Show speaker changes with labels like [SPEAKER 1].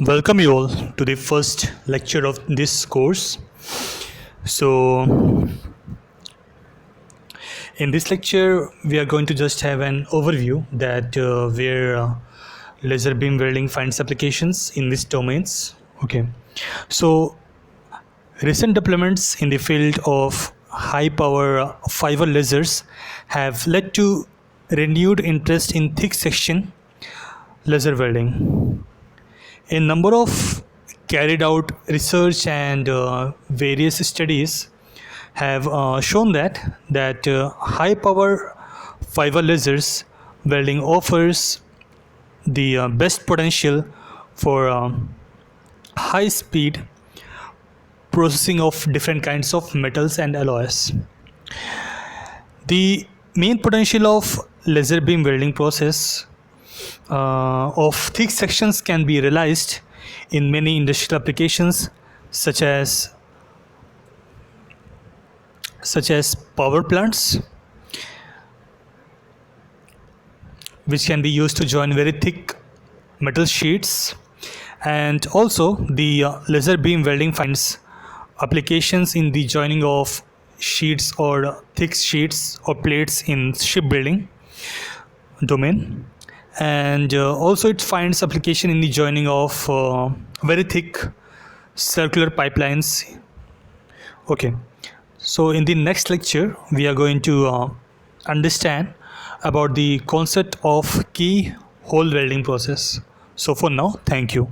[SPEAKER 1] Welcome you all to the first lecture of this course. So, in this lecture, we are going to just have an overview that where laser beam welding finds applications in these domains. Okay, so recent developments in the field of high power fiber lasers have led to renewed interest in thick section laser welding. A number of carried out research and various studies have shown that high power fiber lasers welding offers the best potential for high speed processing of different kinds of metals and alloys. The main potential of laser beam welding process of thick sections can be realized in many industrial applications such as power plants, which can be used to join very thick metal sheets, and also the laser beam welding finds applications in the joining of sheets or thick sheets or plates in shipbuilding domain, and also it finds application in the joining of very thick circular pipelines. Okay, so in the next lecture we are going to understand about the concept of key hole welding process. So for now, thank you.